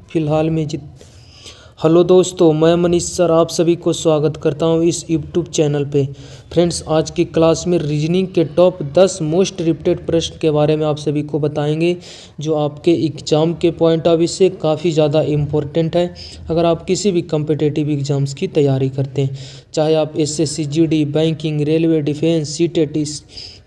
फिलहाल में हेलो दोस्तों, मैं मनीष सर आप सभी को स्वागत करता हूं इस यूट्यूब चैनल पे। फ्रेंड्स, आज की क्लास में रीजनिंग के टॉप 10 मोस्ट रिपीटेड प्रश्न के बारे में आप सभी को बताएंगे, जो आपके एग्ज़ाम के पॉइंट ऑफ व्यू से काफ़ी ज़्यादा इम्पोर्टेंट है। अगर आप किसी भी कम्पिटिटिव एग्ज़ाम्स की तैयारी करते हैं, चाहे आप SSC, GD, banking, railway, defence, CTET,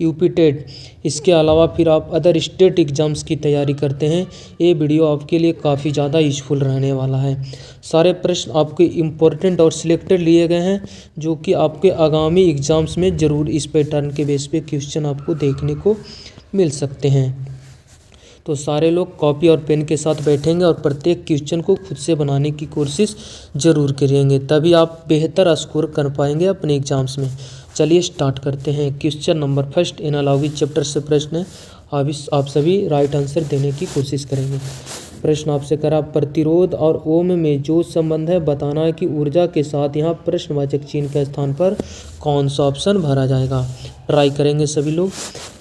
UP TET, इसके अलावा फिर आप अदर स्टेट एग्ज़ाम्स की तैयारी करते हैं, ये वीडियो आपके लिए काफ़ी ज़्यादा यूज़फुल रहने वाला है। सारे प्रश्न आपके इम्पोर्टेंट और सिलेक्टेड लिए गए हैं, जो कि आपके आगामी एग्ज़ाम्स में ज़रूर इस पैटर्न के बेस पे क्वेश्चन आपको देखने को मिल सकते हैं। तो सारे लोग कॉपी और पेन के साथ बैठेंगे और प्रत्येक क्वेश्चन को खुद से बनाने की कोशिश ज़रूर करेंगे, तभी आप बेहतर स्कोर कर पाएंगे अपने एग्ज़ाम्स में। चलिए स्टार्ट करते हैं। Question number first analogy chapter से प्रश्न है। आप सभी राइट आंसर देने की कोशिश करेंगे। प्रश्न आपसे करा, प्रतिरोध और ओम में जो संबंध है बताना है कि ऊर्जा के साथ यहाँ प्रश्नवाचक चिन्ह के स्थान पर कौन सा ऑप्शन भरा जाएगा। ट्राई करेंगे सभी लोग।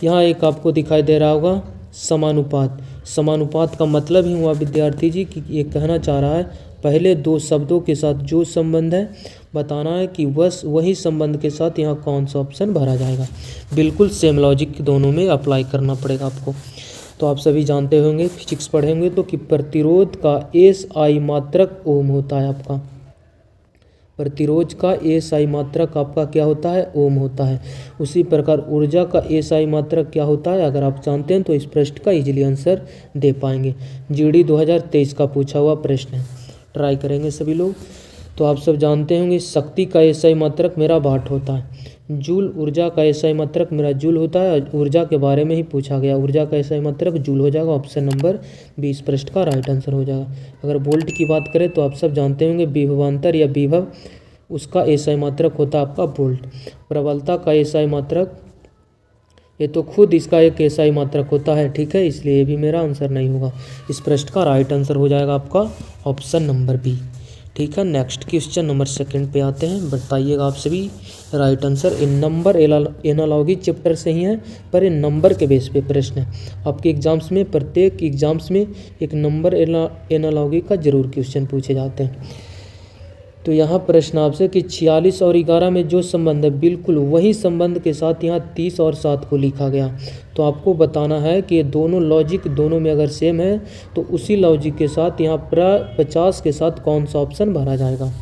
यहाँ एक आपको दिखाई दे रहा होगा समानुपात। समानुपात का मतलब ही हुआ विद्यार्थी जी कि ये कहना चाह रहा है पहले दो शब्दों के साथ जो संबंध है बताना है कि बस वही संबंध के साथ यहाँ कौन सा ऑप्शन भरा जाएगा। बिल्कुल सेम लॉजिक दोनों में अप्लाई करना पड़ेगा आपको। तो आप सभी जानते होंगे, फिजिक्स पढ़े होंगे तो कि प्रतिरोध का SI मात्रक ओम होता है आपका। प्रतिरोध का SI मात्रक आपका क्या होता है? ओम होता है। उसी प्रकार ऊर्जा का SI मात्रक क्या होता है? अगर आप जानते हैं तो इस प्रश्न का इजीली आंसर दे पाएंगे। GD 2023 का पूछा हुआ प्रश्न है। ट्राई करेंगे सभी लोग। तो आप सब जानते होंगे शक्ति का SI मात्रक मेरा वाट होता है। जूल ऊर्जा का SI मात्रक मेरा जूल होता है। ऊर्जा के बारे में ही पूछा गया, ऊर्जा का SI मात्रक जूल हो जाएगा। ऑप्शन नंबर 20 प्रश्न का राइट आंसर हो जाएगा। अगर वोल्ट की बात करें तो आप सब जानते होंगे विभवांतर या विभव, उसका SI मात्रक होता है आपका वोल्ट। प्रबलता का SI मात्रक, ये तो खुद इसका एक SI मात्रक होता है, ठीक है, इसलिए ये भी मेरा आंसर नहीं होगा। इस प्रश्न का राइट आंसर हो जाएगा आपका ऑप्शन नंबर बी। ठीक है, नेक्स्ट क्वेश्चन नंबर सेकंड पे आते हैं। बताइएगा आप सभी राइट आंसर। इन नंबर एनालॉजी चैप्टर से ही है, पर इन नंबर के बेस पे प्रश्न है। आपके एग्जाम्स में, प्रत्येक एग्जाम्स में एक नंबर एनालॉजी का जरूर क्वेश्चन पूछे जाते हैं। तो यहाँ प्रश्न आपसे कि 46 और 11 में जो संबंध है बिल्कुल वही संबंध के साथ यहाँ 30 और 7 को लिखा गया। तो आपको बताना है कि ये दोनों लॉजिक दोनों में अगर सेम है तो उसी लॉजिक के साथ यहाँ 50 के साथ कौन सा ऑप्शन भरा जाएगा।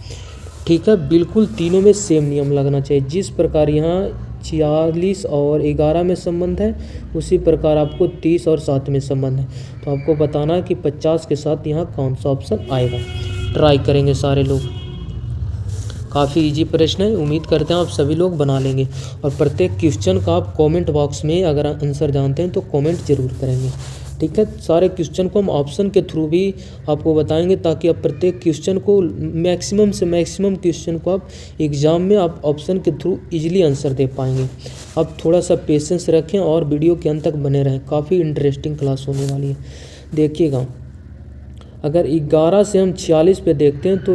ठीक है, बिल्कुल तीनों में सेम नियम लगना चाहिए। जिस प्रकार यहाँ 46 और 11 में संबंध है, उसी प्रकार आपको 30 और 7 में संबंध है। तो आपको बताना है कि 50 के साथ यहाँ कौन सा ऑप्शन आएगा। ट्राई करेंगे सारे लोग। काफ़ी इजी प्रश्न है, उम्मीद करते हैं आप सभी लोग बना लेंगे। और प्रत्येक क्वेश्चन का आप कमेंट बॉक्स में अगर आंसर जानते हैं तो कमेंट जरूर करेंगे। ठीक है, सारे क्वेश्चन को हम ऑप्शन के थ्रू भी आपको बताएंगे, ताकि आप प्रत्येक क्वेश्चन को मैक्सिमम से मैक्सिमम क्वेश्चन को आप एग्ज़ाम में आप ऑप्शन के थ्रू इजीली आंसर दे पाएंगे। आप थोड़ा सा पेशेंस रखें और वीडियो के अंत तक बने रहें, काफ़ी इंटरेस्टिंग क्लास होने वाली है। देखिएगा, अगर 11 से हम 46 पे देखते हैं तो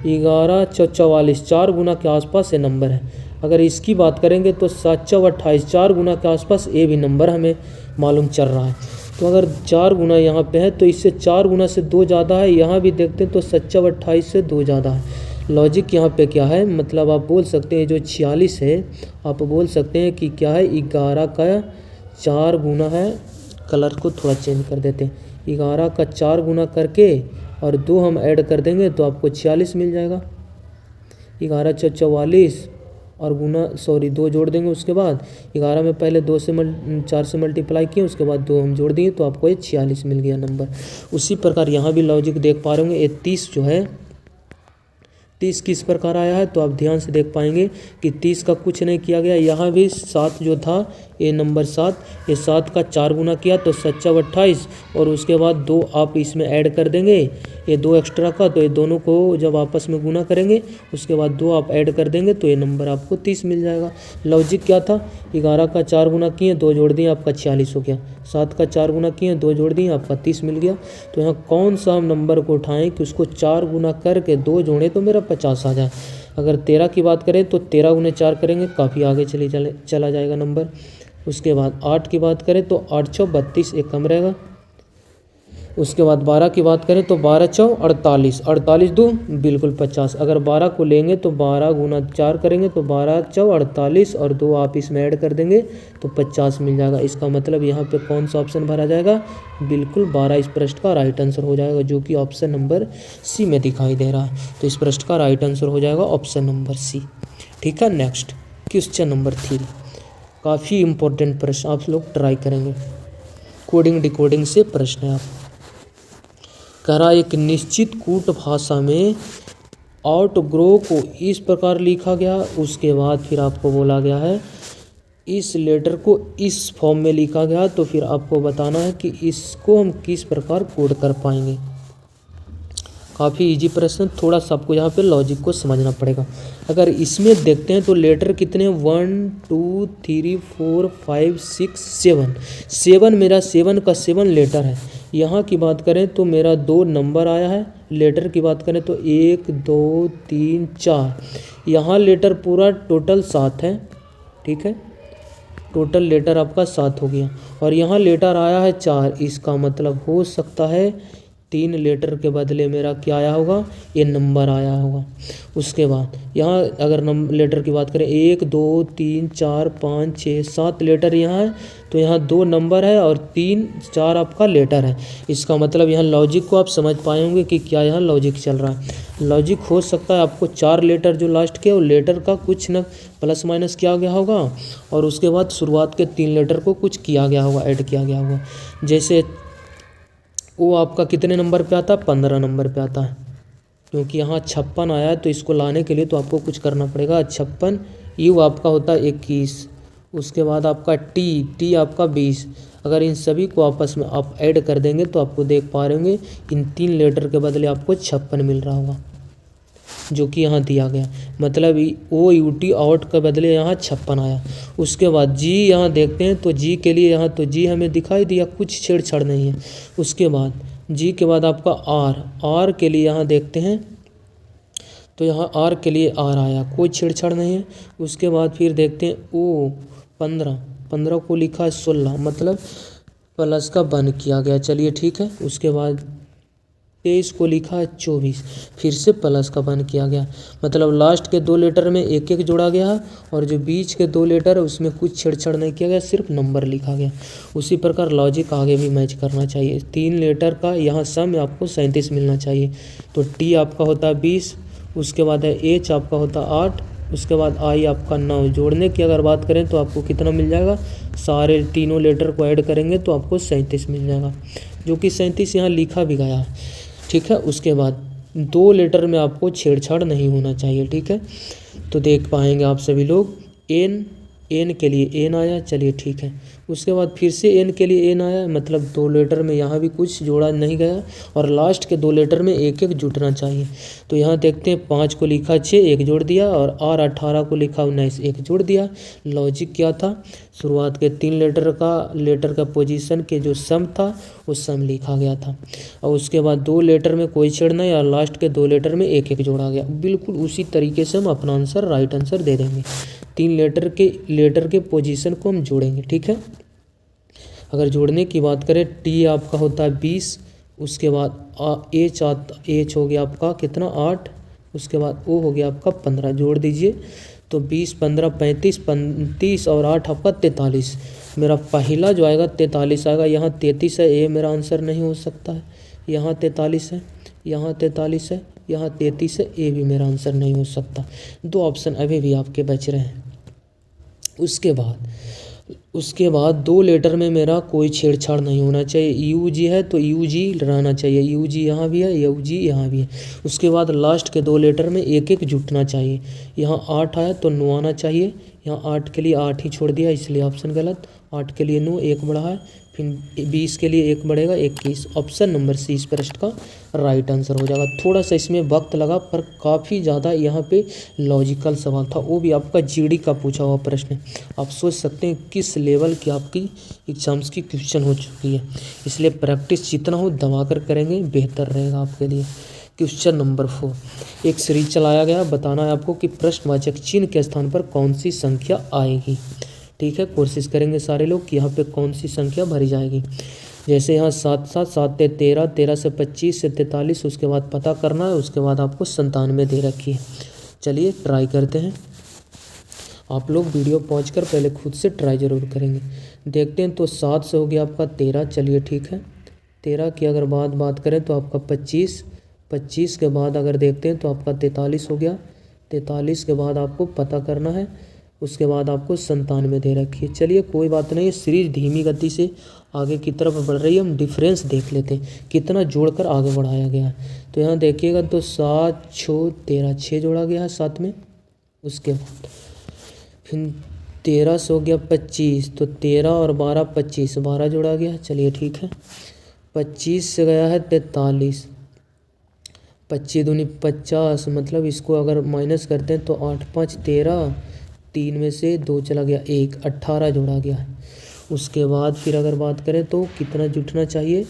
11 44, 4 गुना के आसपास ये नंबर है। अगर इसकी बात करेंगे तो 7 28, 4 गुना के आसपास ये भी नंबर हमें मालूम चल रहा है। तो अगर 4 गुना यहाँ पे है तो इससे 4 गुना से 2 ज़्यादा है। यहाँ भी देखते हैं तो 7 28 से 2 ज़्यादा है। लॉजिक यहाँ पे क्या है, मतलब आप बोल सकते हैं जो 46 है, आप बोल सकते हैं कि क्या है, 11 का 4 गुना है। कलर को थोड़ा चेंज कर देते हैं। 11 का 4 गुना करके और 2 हम ऐड कर देंगे तो आपको 46 मिल जाएगा। 11 44 और गुना 2 जोड़ देंगे। उसके बाद 11 में पहले 4 से मल्टीप्लाई किए, उसके बाद 2 हम जोड़ दिए तो आपको ये 46 मिल गया नंबर। उसी प्रकार यहाँ भी लॉजिक देख पा रहे होंगे। ये 30 जो है, 30 किस प्रकार आया है तो आप ध्यान से देख पाएंगे कि 30 का कुछ नहीं किया गया। यहाँ भी 7 जो था, ये नंबर 7, ये 7 का 4 गुना किया तो 7 28 और उसके बाद 2 आप इसमें ऐड कर देंगे, ये 2 एक्स्ट्रा का, तो ये दोनों को जब आपस में गुना करेंगे उसके बाद 2 आप ऐड कर देंगे तो ये नंबर आपको 30 मिल जाएगा। लॉजिक क्या था, 11 का 4 गुना किए, 2 जोड़ दिए, आपका 46 हो गया। 7 का 4 गुना किए, 2 जोड़ दिए, आपका 30 मिल गया। तो यहाँ कौन सा हम नंबर को उठाएं कि उसको 4 गुना करके 2 जोड़ें तो मेरा 50 आ जाए। अगर 13 की बात करें तो 13 गुने 4 करेंगे, काफ़ी आगे चला जाएगा नंबर। उसके बाद 8 की बात करें तो 8 6 32, एक कम रहेगा। उसके बाद 12 की बात करें तो 12 चौ 48, 48 दो बिल्कुल 50। अगर 12 को लेंगे तो 12 गुना 4 करेंगे तो 12 चौ 48 और 2 आप इसमें ऐड कर देंगे तो 50 मिल जाएगा। इसका मतलब यहाँ पे कौन सा ऑप्शन भरा जाएगा, बिल्कुल 12 इस प्रश्न का राइट आंसर हो जाएगा, जो कि ऑप्शन नंबर सी में दिखाई दे रहा है। तो इस प्रश्न का राइट आंसर हो जाएगा ऑप्शन नंबर सी। ठीक है, नेक्स्ट क्वेश्चन नंबर 3, काफ़ी इंपॉर्टेंट प्रश्न, आप लोग ट्राई करेंगे, कोडिंग डिकोडिंग से प्रश्न है। आप कह रहा एक निश्चित कूट भाषा में आउटग्रो को इस प्रकार लिखा गया, उसके बाद फिर आपको बोला गया है इस लेटर को इस फॉर्म में लिखा गया, तो फिर आपको बताना है कि इसको हम किस प्रकार कोड कर पाएंगे। काफ़ी इजी प्रश्न, थोड़ा सा आपको यहाँ पे लॉजिक को समझना पड़ेगा। अगर इसमें देखते हैं तो लेटर कितने 1 2 3 4 5 6 7, 7 मेरा 7 का 7 लेटर है। यहाँ की बात करें तो मेरा 2 नंबर आया है, लेटर की बात करें तो 1 2 3 4, यहाँ लेटर पूरा टोटल 7 है। ठीक है, टोटल लेटर आपका 7 हो गया, और यहाँ लेटर आया है 4, इसका मतलब हो सकता है 3 लेटर के बदले मेरा क्या आया होगा, ये नंबर आया होगा। उसके बाद यहाँ अगर लेटर की बात करें 1 2 3 4 5 6 7 लेटर यहाँ है, तो यहाँ 2 नंबर है और 3 4 आपका लेटर है। इसका मतलब यहाँ लॉजिक को आप समझ पाए होंगे कि क्या यहाँ लॉजिक चल रहा है। लॉजिक हो सकता है आपको 4 लेटर जो लास्ट के, वो लेटर का कुछ न प्लस माइनस किया गया होगा, और उसके बाद शुरुआत के 3 लेटर को कुछ किया गया होगा, ऐड किया गया होगा। जैसे वो आपका कितने नंबर पे आता है, 15 नंबर पे आता है, क्योंकि यहाँ 56 आया है, तो इसको लाने के लिए तो आपको कुछ करना पड़ेगा। 56 यू आपका होता है 21, उसके बाद आपका टी आपका 20। अगर इन सभी को आपस में आप ऐड कर देंगे तो आपको देख पा रहे होंगे इन 3 लेटर के बदले आपको 56 मिल रहा होगा, जो कि यहाँ दिया गया। मतलब OUT आउट के बदले यहाँ 56 आया। उसके बाद जी यहाँ देखते हैं तो जी के लिए यहाँ तो जी हमें दिखाई दिया, कुछ छेड़छाड़ नहीं है। उसके बाद जी के बाद आपका आर के लिए यहाँ देखते हैं तो यहाँ आर के लिए आर आया, कोई छेड़छाड़ नहीं है। उसके बाद फिर देखते हैं ओ 15 को लिखा है 16, मतलब प्लस का 1 किया गया, चलिए ठीक है। उसके बाद 23 को लिखा है 24, फिर से प्लस का 1 किया गया, मतलब लास्ट के 2 लेटर में 1 1 जोड़ा गया है, और जो बीच के 2 लेटर है उसमें कुछ छेड़छाड़ नहीं किया गया, सिर्फ नंबर लिखा गया। उसी प्रकार लॉजिक आगे भी मैच करना चाहिए। 3 लेटर का यहाँ सम आपको 37 मिलना चाहिए। तो टी आपका होता है 20, उसके बाद है एच आपका होता है 8, उसके बाद आई आपका 9। जोड़ने की अगर बात करें तो आपको कितना मिल जाएगा, सारे तीनों लेटर को ऐड करेंगे तो आपको 37 मिल जाएगा, जो कि 37 यहाँ लिखा भी गया है। ठीक है, उसके बाद 2 लेटर में आपको छेड़छाड़ नहीं होना चाहिए। ठीक है, तो देख पाएंगे आप सभी लोग एन के लिए एन आया, चलिए ठीक है। उसके बाद फिर से एन के लिए एन आया, मतलब 2 लेटर में यहाँ भी कुछ जोड़ा नहीं गया, और लास्ट के 2 लेटर में 1 1 जुटना चाहिए। तो यहाँ देखते हैं 5 को लिखा 6, 1 जोड़ दिया, और आर 18 को लिखा 19, 1 जोड़ दिया। लॉजिक क्या था, शुरुआत के 3 लेटर का पोजीशन के जो सम था वो सम लिखा गया था, और उसके बाद 2 लेटर में कोई छेड़ नहीं, और लास्ट के 2 लेटर में 1 1 जोड़ा गया। बिल्कुल उसी तरीके से हम अपना आंसर राइट आंसर दे देंगे। 3 लेटर के पोजीशन को हम जोड़ेंगे। ठीक है, अगर जोड़ने की बात करें टी आपका होता है 20, उसके बाद एच हो गया आपका कितना 8, उसके बाद ओ हो गया आपका 15, जोड़ दीजिए तो 20 15 35 और 8 आपका 43। मेरा पहला जो आएगा 43 आएगा, यहाँ 33 है, ए मेरा आंसर नहीं हो सकता है। यहाँ 43 है, यहाँ 43 है, यहाँ 33 है, ए भी मेरा आंसर नहीं हो सकता। 2 ऑप्शन अभी भी आपके बच रहे हैं। उसके बाद 2 लेटर में मेरा कोई छेड़छाड़ नहीं होना चाहिए। यू जी है तो यू जी रहना चाहिए, यू जी यहाँ भी है, यू जी यहाँ भी है। उसके बाद लास्ट के 2 लेटर में 1 1 जुटना चाहिए। यहाँ 8 आया तो 9 आना चाहिए, यहाँ 8 के लिए 8 ही छोड़ दिया, इसलिए ऑप्शन गलत। 8 के लिए 9, 1 बढ़ा है, फिर 20 के लिए 1 बढ़ेगा 21। ऑप्शन नंबर सी इस प्रश्न का राइट आंसर हो जाएगा। थोड़ा सा इसमें वक्त लगा, पर काफ़ी ज़्यादा यहाँ पे लॉजिकल सवाल था, वो भी आपका जीडी का पूछा हुआ प्रश्न है। आप सोच सकते हैं किस लेवल की आपकी एग्जाम्स की क्वेश्चन हो चुकी है, इसलिए प्रैक्टिस जितना हो दबा कर करेंगे बेहतर रहेगा आपके लिए। क्वेश्चन नंबर 4, एक सीरीज चलाया गया, बताना है आपको कि प्रश्नवाचक चिन्ह के स्थान पर कौन सी संख्या आएगी। ठीक है, कोशिश करेंगे सारे लोग कि यहाँ पे कौन सी संख्या भरी जाएगी। जैसे यहाँ 7 7 7 13, 13 से 25 से 43, उसके बाद पता करना है, उसके बाद आपको 97 दे रखी है। चलिए ट्राई करते हैं। आप लोग वीडियो पॉज कर पहले खुद से ट्राई ज़रूर करेंगे। देखते हैं तो 7 से हो गया आपका 13, चलिए ठीक है। 13 की अगर बात करें तो आपका 25, 25 के बाद अगर देखते हैं तो आपका 43 हो गया। 43 के बाद आपको पता करना है, उसके बाद आपको 97 दे रखी है। चलिए कोई बात नहीं, सीरीज धीमी गति से आगे की तरफ बढ़ रही है। हम डिफरेंस देख लेते हैं कितना जोड़कर आगे बढ़ाया गया है। तो यहाँ देखिएगा तो 7 6 13, 6 जोड़ा गया है साथ में। उसके बाद फिर 13 से हो गया 25, तो 13 और 12 25, 12 जोड़ा गया। चलिए ठीक है। 25 से गया है 43, 25 दूनी 50, मतलब इसको अगर माइनस करते हैं तो 8 5 13, 3 में से 2 चला गया 1, 18 जोड़ा गया है। उसके बाद फिर अगर बात करें तो कितना जुटना चाहिए,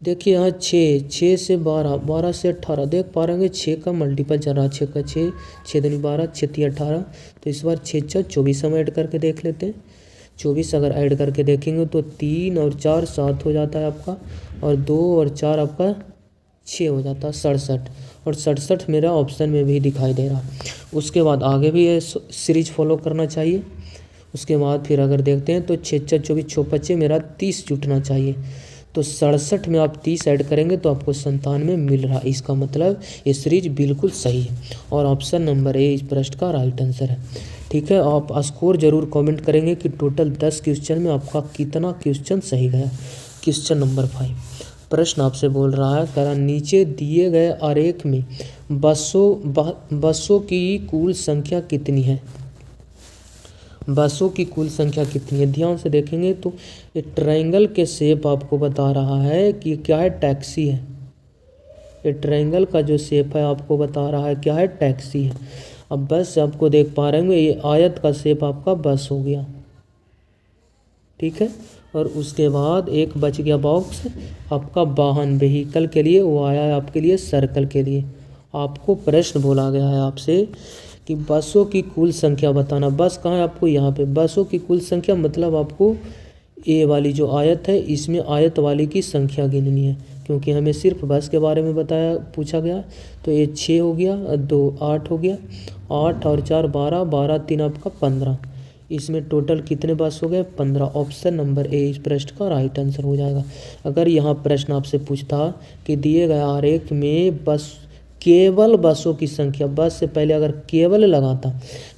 देखिए यहाँ 6 से 12, 12 से 18, देख पा रहे हैं 6 का मल्टीपल चल रहा है, 6 का 6, 6 दूनी 12, 6 3 18। तो इस बार 6 6 24 हम ऐड करके देख लेते हैं। 24 अगर ऐड करके देखेंगे तो 3 और 4 7 हो जाता है आपका, और 2 और 4 आपका 6 हो जाता है 67, और 67 मेरा ऑप्शन में भी दिखाई दे रहा। उसके बाद आगे भी ये सीरीज फॉलो करना चाहिए। उसके बाद फिर अगर देखते हैं तो 6 6 24 6 5 मेरा 30 जुटना चाहिए। तो 67 में आप 30 ऐड करेंगे तो आपको 97 मिल रहा। इसका मतलब ये सीरीज बिल्कुल सही है और ऑप्शन नंबर ए इस प्रश्न का राइट आंसर है। ठीक है, आप स्कोर जरूर कमेंट करेंगे कि टोटल 10 क्वेश्चन में आपका कितना क्वेश्चन सही गया। क्वेश्चन नंबर 5, प्रश्न आपसे बोल रहा है, करा नीचे दिए गए आरेख में बसों की कुल संख्या कितनी है। बसों की कुल संख्या कितनी है, ध्यान से देखेंगे तो ये ट्रायंगल के शेप आपको बता रहा है कि क्या है, टैक्सी है। ये ट्रायंगल का जो शेप है आपको बता रहा है क्या है, टैक्सी है। अब बस आपको देख पा रहे हैं ये आयत का शेप आपका बस हो गया। ठीक है, और उसके बाद एक बच गया बॉक्स आपका वाहन व्हीकल के लिए, वो आया है आपके लिए सर्कल के लिए। आपको प्रश्न बोला गया है आपसे कि बसों की कुल संख्या बताना। बस कहाँ है आपको, यहाँ पे बसों की कुल संख्या, मतलब आपको ए वाली जो आयत है इसमें आयत वाली की संख्या गिननी है, क्योंकि हमें सिर्फ बस के बारे में बताया पूछा गया। तो ये 6 हो गया, 2 8 हो गया, 8 और 4 12, 12 3 आपका 15। इसमें टोटल कितने बस हो गए, 15। ऑप्शन नंबर ए इस प्रश्न का राइट आंसर हो जाएगा। अगर यहाँ प्रश्न आपसे पूछता कि दिए गए आरेख में बस केवल बसों की संख्या, बस से पहले अगर केवल लगाता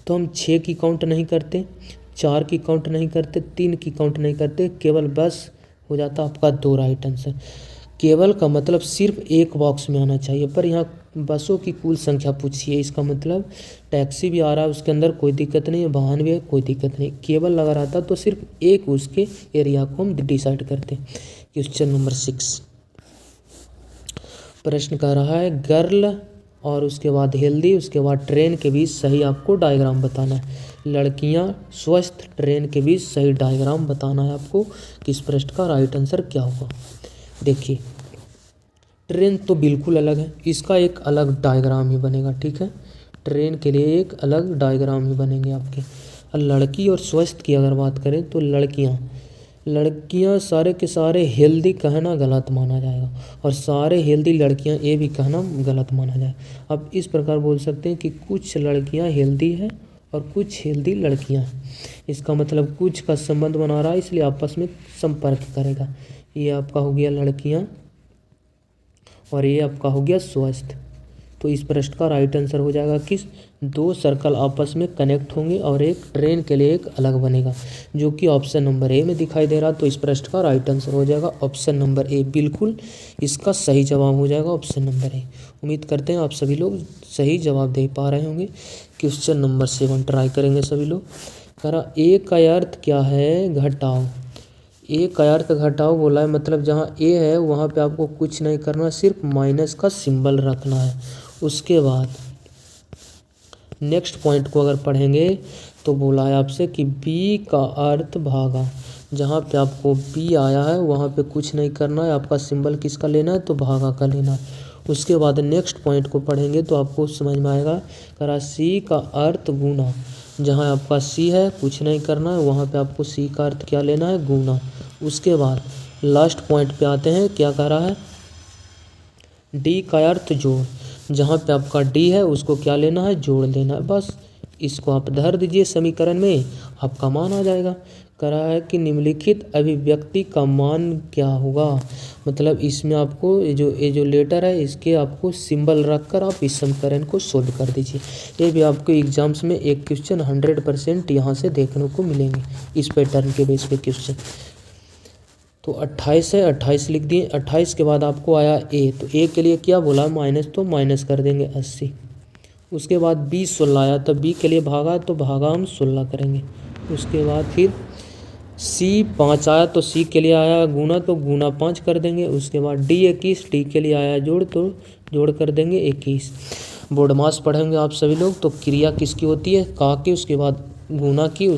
तो हम 6 की काउंट नहीं करते, 4 की काउंट नहीं करते, 3 की काउंट नहीं करते, केवल बस हो जाता आपका 2 राइट आंसर। केवल का मतलब सिर्फ एक बॉक्स में आना चाहिए, पर यहाँ बसों की कुल संख्या पूछी है, इसका मतलब टैक्सी भी आ रहा है उसके अंदर, कोई दिक्कत नहीं है, वाहन भी है, कोई दिक्कत नहीं। केवल लगा रहता तो सिर्फ एक उसके एरिया को हम डिसाइड करते। क्वेश्चन नंबर 6, प्रश्न कह रहा है गर्ल और उसके बाद हेल्दी, उसके बाद ट्रेन के बीच सही आपको डायग्राम बताना है। लड़कियां स्वस्थ, ट्रेन के बीच सही डायग्राम बताना है आपको कि इस प्रश्न का राइट आंसर क्या होगा। देखिए ट्रेन तो बिल्कुल अलग है, इसका एक अलग डायग्राम ही बनेगा। ठीक है, ट्रेन के लिए एक अलग डायग्राम ही बनेंगे आपके। और लड़की और स्वस्थ की अगर बात करें तो लड़कियां सारे के सारे हेल्दी कहना गलत माना जाएगा, और सारे हेल्दी लड़कियां ये भी कहना गलत माना जाएगा। अब इस प्रकार बोल सकते हैं कि कुछ लड़कियां हेल्दी हैं और कुछ हेल्दी लड़कियां हैं। इसका मतलब कुछ का संबंध बना रहा है, इसलिए आपस में संपर्क करेगा। ये आपका हो गया लड़कियां और ये आपका हो गया स्वस्थ। तो इस प्रश्न का राइट आंसर हो जाएगा किस, 2 सर्कल आपस में कनेक्ट होंगे और एक ट्रेन के लिए एक अलग बनेगा, जो कि ऑप्शन नंबर ए में दिखाई दे रहा। तो इस प्रश्न का राइट आंसर हो जाएगा ऑप्शन नंबर ए, बिल्कुल इसका सही जवाब हो जाएगा ऑप्शन नंबर ए। उम्मीद करते हैं आप सभी लोग सही जवाब दे पा रहे होंगे। क्वेश्चन नंबर 7 ट्राई करेंगे सभी लोग। कह रहा ए का अर्थ क्या है, घटाओ। ए का अर्थ घटाओ बोला है, मतलब जहाँ ए है वहाँ पे आपको कुछ नहीं करना, सिर्फ माइनस का सिंबल रखना है। उसके बाद नेक्स्ट पॉइंट को अगर पढ़ेंगे तो बोला है आपसे कि बी का अर्थ भागा। जहाँ पे आपको बी आया है वहाँ पे कुछ नहीं करना है, आपका सिंबल किसका लेना है, तो भागा का लेना है। उसके बाद नेक्स्ट पॉइंट को पढ़ेंगे तो आपको समझ में आएगा। करा सी का अर्थ गुना। जहाँ आपका सी है कुछ नहीं करना है, वहाँ पे आपको सी का अर्थ क्या लेना है, गुना। उसके बाद लास्ट पॉइंट पे आते हैं। क्या कह रहा है, डी का अर्थ जोड़, जहाँ पे आपका डी है उसको क्या लेना है, जोड़ देना है, बस इसको आप धर दीजिए समीकरण में, आपका मान आ जाएगा। कह रहा है कि निम्नलिखित अभिव्यक्ति का मान क्या होगा, मतलब इसमें आपको ये जो लेटर है इसके आपको सिंबल रखकर आप इस समीकरण को सोल्व कर दीजिए। ये भी आपको एग्जाम्स में एक क्वेश्चन 100% यहाँ से देखने को मिलेंगे, इस पैटर्न के बेस पे क्वेश्चन। तो 28 है, 28 लिख दिए। 28 के बाद आपको आया ए, तो ए के लिए क्या बोला, माइनस, तो माइनस कर देंगे 80। उसके बाद बी 16 आया, तो बी के लिए भागा, तो भागा हम 16 करेंगे। उसके बाद फिर सी 5 आया, तो सी के लिए आया गुना, तो गुना 5 कर देंगे। उसके बाद डी 21, डी के लिए आया जोड़, तो जोड़ कर देंगे 21। बोर्ड मास पढ़ेंगे आप सभी लोग, तो क्रिया किसकी होती है, का की, उसके बाद गुना की,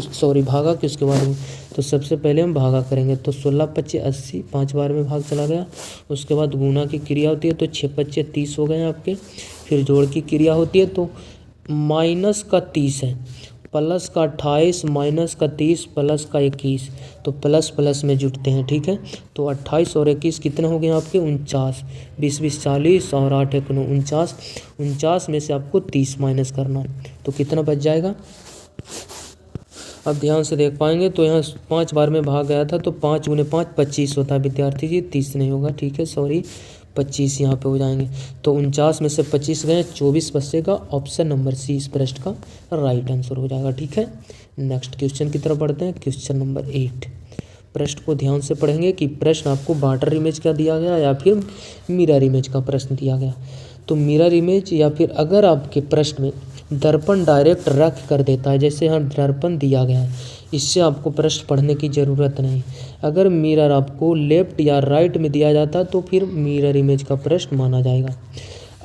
भागा की, उसके बाद तो सबसे पहले हम भागा करेंगे। तो 16 25 80, 5 बार में भाग चला गया। उसके बाद गुना की क्रिया होती है, तो 6 25 30 हो गए आपके। फिर जोड़ की क्रिया होती है, तो माइनस का 30 है, प्लस का 28, माइनस का 30, प्लस का 21, तो प्लस प्लस में जुटते हैं, ठीक है। तो 28 और 21 कितने हो गए आपके, 49, 20 20 40 और 8 1 9 49। 49 में से आपको 30 माइनस करना, तो कितना बच जाएगा। अब ध्यान से देख पाएंगे, तो यहाँ 5 बार में भाग गया था, तो 5 गुने 5 25 होता है विद्यार्थी जी, 30 नहीं होगा, ठीक है, सॉरी 25 यहाँ पे हो जाएंगे। तो 49 में से 25 गए, 24 बचेगा। ऑप्शन नंबर सी इस प्रश्न का राइट आंसर हो जाएगा, ठीक है। नेक्स्ट क्वेश्चन की तरफ बढ़ते हैं, क्वेश्चन नंबर 8। प्रश्न को ध्यान से पढ़ेंगे कि प्रश्न आपको वाटर इमेज का दिया गया या फिर मिरर इमेज का प्रश्न दिया गया। तो मिरर इमेज या फिर अगर आपके प्रश्न में दर्पण डायरेक्ट रख कर देता है, जैसे यहाँ दर्पण दिया गया है, इससे आपको प्रश्न पढ़ने की ज़रूरत नहीं। अगर मिरर आपको लेफ्ट या राइट में दिया जाता तो फिर मिरर इमेज का प्रश्न माना जाएगा।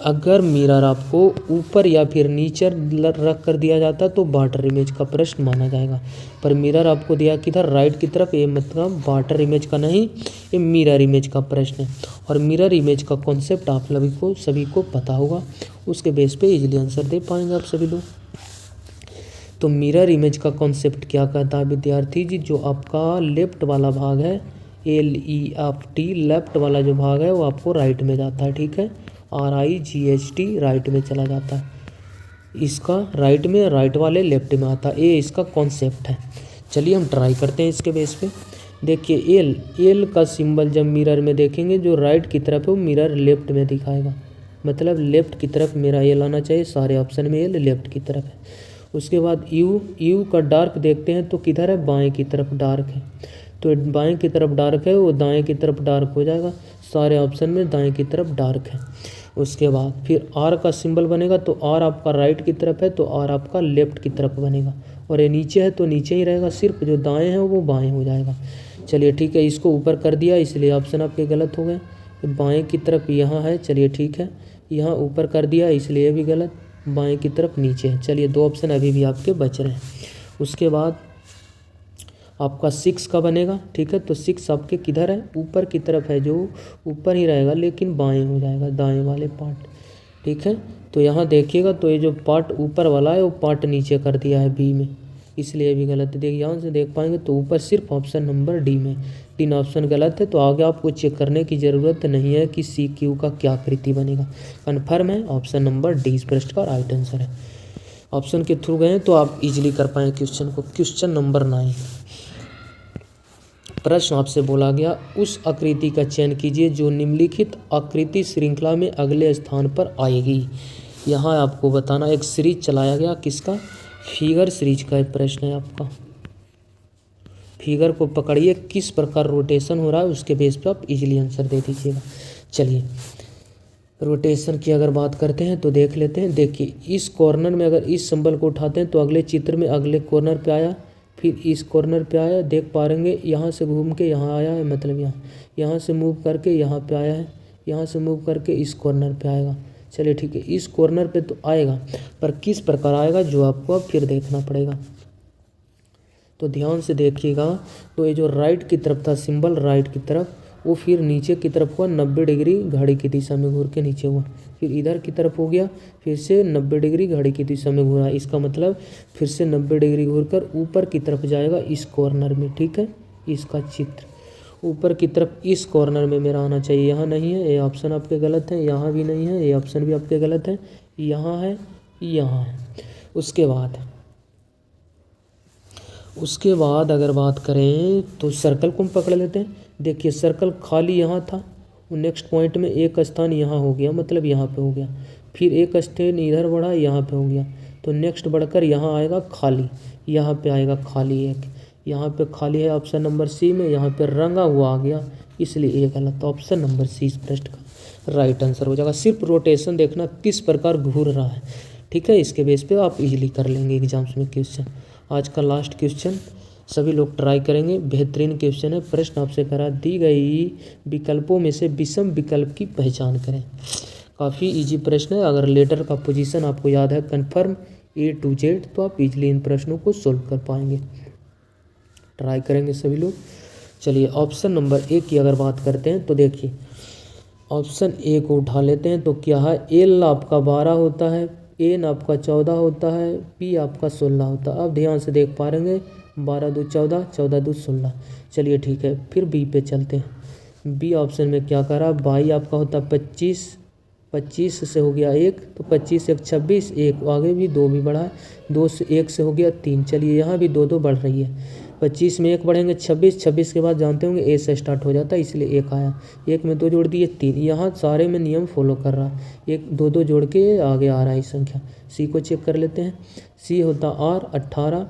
अगर मिरर आपको ऊपर या फिर नीचे रख कर दिया जाता तो वाटर इमेज का प्रश्न माना जाएगा। पर मिरर आपको दिया किधर, राइट की तरफ, ये मतलब वाटर इमेज का नहीं, ये मिरर इमेज का प्रश्न है। और मिरर इमेज का कॉन्सेप्ट आप सभी को पता होगा, उसके बेस पे इजीली आंसर दे पाएंगे आप सभी लोग। तो मिरर इमेज का कॉन्सेप्ट क्या कहता है विद्यार्थी जी, जो आपका लेफ्ट वाला भाग है, LEFT, लेफ्ट वाला जो भाग है वो आपको राइट में जाता है, ठीक है। RIGHT राइट में चला जाता है, इसका राइट में, राइट वाले लेफ्ट में आता है, ये इसका कॉन्सेप्ट है। चलिए हम ट्राई करते हैं इसके बेस पे। देखिए एल का सिंबल जब मिरर में देखेंगे, जो राइट की तरफ है वो मिरर लेफ्ट में दिखाएगा, मतलब लेफ्ट की तरफ मेरा एल आना चाहिए, सारे ऑप्शन में एल लेफ्ट की तरफ है। उसके बाद यू का डार्क देखते हैं तो किधर है, बाएं की तरफ डार्क है, तो बाएं की तरफ डार्क है, वो दाएं की तरफ डार्क हो जाएगा, सारे ऑप्शन में दाएं की तरफ डार्क है। उसके बाद फिर आर का सिंबल बनेगा, तो आर आपका राइट की तरफ है, तो आर आपका लेफ्ट की तरफ बनेगा। और ये नीचे है तो नीचे ही रहेगा, सिर्फ जो दाएं हैं वो बाएं हो जाएगा। चलिए ठीक है, इसको ऊपर कर दिया इसलिए ऑप्शन आपके गलत हो गए। बाएं की तरफ यहाँ है, चलिए ठीक है, यहाँ ऊपर कर दिया इसलिए भी गलत, बाएं की तरफ नीचे है। चलिए 2 ऑप्शन अभी भी आपके बच रहे हैं। उसके बाद आपका 6 का बनेगा, ठीक है, तो 6 आपके किधर है, ऊपर की तरफ है, जो ऊपर ही रहेगा लेकिन बाएं हो जाएगा, दाएं वाले पार्ट, ठीक है। तो यहाँ देखिएगा, तो ये जो पार्ट ऊपर वाला है वो पार्ट नीचे कर दिया है बी में, इसलिए भी गलत है। देखिए यहाँ से देख पाएंगे तो ऊपर सिर्फ ऑप्शन नंबर डी में 3 ऑप्शन गलत है, तो आगे आपको चेक करने की ज़रूरत नहीं है कि CQ का क्या आकृति बनेगा, कन्फर्म है, ऑप्शन नंबर डी इस प्रश्न का राइट आंसर है। ऑप्शन के थ्रू गए तो आप इजीली कर पाएँ क्वेश्चन को। क्वेश्चन नंबर 9, प्रश्न आपसे बोला गया उस आकृति का चयन कीजिए जो निम्नलिखित आकृति श्रृंखला में अगले स्थान पर आएगी। यहाँ आपको बताना, एक सीरीज चलाया गया, किसका, फिगर सीरीज का एक प्रश्न है आपका। फिगर को पकड़िए, किस प्रकार रोटेशन हो रहा है उसके बेस पे आप इजीली आंसर दे दीजिएगा। चलिए रोटेशन की अगर बात करते हैं तो देख लेते हैं। देखिए इस कॉर्नर में अगर इस सिंबल को उठाते हैं तो अगले चित्र में अगले कॉर्नर पे आया, फिर इस कॉर्नर पे आया, देख पा रहेंगे, यहाँ से घूम के यहाँ आया है, मतलब यहाँ से मूव करके यहाँ पे आया है, यहाँ से मूव करके इस कॉर्नर पे आएगा। चलिए ठीक है, इस कॉर्नर पे तो आएगा, पर किस प्रकार आएगा जो आपको अब फिर देखना पड़ेगा। तो ध्यान से देखिएगा, तो ये जो राइट की तरफ था सिंबल, राइट की तरफ, वो फिर नीचे की तरफ हुआ 90 डिग्री घड़ी की दिशा में घूर के नीचे हुआ, फिर इधर की तरफ हो गया, फिर से 90 डिग्री घड़ी की दिशा में घूरा। इसका मतलब फिर से 90 डिग्री घूर कर ऊपर की तरफ जाएगा इस कॉर्नर में, ठीक है, इसका चित्र ऊपर की तरफ इस कॉर्नर में मेरा आना चाहिए, यहाँ नहीं है, ये ऑप्शन आपके गलत है। यहाँ भी नहीं है, ये ऑप्शन भी आपके गलत है। यहाँ है, यहाँ है। उसके बाद अगर बात करें तो सर्कल को हम पकड़ लेते हैं। देखिए सर्कल खाली यहाँ था, नेक्स्ट पॉइंट में एक स्थान यहाँ हो गया, मतलब यहाँ पे हो गया। फिर एक स्थान इधर बढ़ा, यहाँ पे हो गया, तो नेक्स्ट बढ़कर यहाँ आएगा खाली, यहाँ पे आएगा खाली एक, यहाँ पे खाली है ऑप्शन नंबर सी में, यहाँ पे रंगा हुआ आ गया, इसलिए ये गलत। ऑप्शन नंबर सी इस प्रश्न का राइट आंसर हो जाएगा। सिर्फ रोटेशन देखना किस प्रकार घूर रहा है, ठीक है, इसके बेस पे आप इजीली कर लेंगे एग्जाम्स में क्वेश्चन। आज का लास्ट क्वेश्चन सभी लोग ट्राई करेंगे, बेहतरीन क्वेश्चन है। प्रश्न आपसे करा, दी गई विकल्पों में से विषम विकल्प की पहचान करें। काफ़ी इजी प्रश्न है। अगर लेटर का पोजीशन आपको याद है कन्फर्म A to Z, तो आप इजीली इन प्रश्नों को सोल्व कर पाएंगे। ट्राई करेंगे सभी लोग। चलिए ऑप्शन नंबर ए की अगर बात करते हैं तो देखिए ऑप्शन ए को उठा लेते हैं, तो क्या है, एल आपका 12 होता है, एन आपका 14 होता है, पी आपका 16 होता है। अब ध्यान से देख पा रहेंगे, 12 दूनी 14, 14 दूनी 16। चलिए ठीक है, फिर बी पे चलते हैं। बी ऑप्शन में क्या करा, बाई आपका होता है 25, 25 से हो गया 1, तो 25 1 26, एक आगे भी 2 भी बढ़ा है, 2 से 1 से हो गया 3। चलिए यहाँ भी 2 2 बढ़ रही है, 25 में 1 बढ़ेंगे 26, 26 के बाद जानते होंगे ए से स्टार्ट हो जाता है, इसलिए 1 आया, 1 में 2 जोड़ दिए 3। यहाँ सारे में नियम फॉलो कर रहा है, 1 2 2 जोड़ के आगे आ रहा है संख्या। सी को चेक कर लेते हैं। सी होता R 18,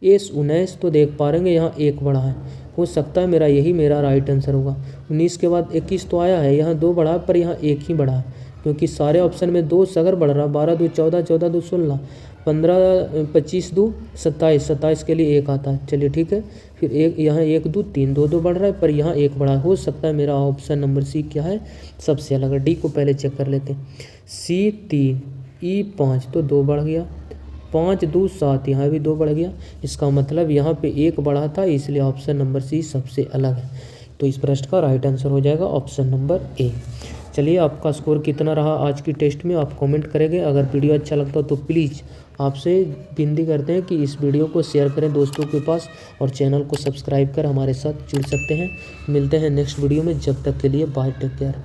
एस 19, तो देख पा रहेंगे यहाँ 1 बढ़ा है, हो सकता है मेरा राइट आंसर होगा। 19 के बाद 21 तो आया है, यहाँ 2 बढ़ा पर यहाँ 1 ही बढ़ा है, क्योंकि सारे ऑप्शन में 2 सगर बढ़ रहा है। 12 दूनी 14, 14 दूनी 16, 15 25 दूनी 27, 27 के लिए 1 आता है। चलिए ठीक है, फिर एक यहाँ 1 2 3, 2 2 बढ़ रहा है, पर यहाँ 1 बढ़ा है। हो सकता है मेरा ऑप्शन नंबर सी क्या है, सबसे अलग है। डी को पहले चेक कर लेते हैं। सी 3, ई 5, तो 2 बढ़ गया, 5 दूनी 7, यहाँ भी 2 बढ़ गया। इसका मतलब यहाँ पे 1 बढ़ा था, इसलिए ऑप्शन नंबर सी सबसे अलग है। तो इस प्रश्न का राइट आंसर हो जाएगा ऑप्शन नंबर ए। चलिए आपका स्कोर कितना रहा आज की टेस्ट में आप कमेंट करेंगे। अगर वीडियो अच्छा लगता हो तो प्लीज़ आपसे विनती करते हैं कि इस वीडियो को शेयर करें दोस्तों के पास, और चैनल को सब्सक्राइब कर हमारे साथ जुड़ सकते हैं। मिलते हैं नेक्स्ट वीडियो में, जब तक के लिए बाय, टेक केयर।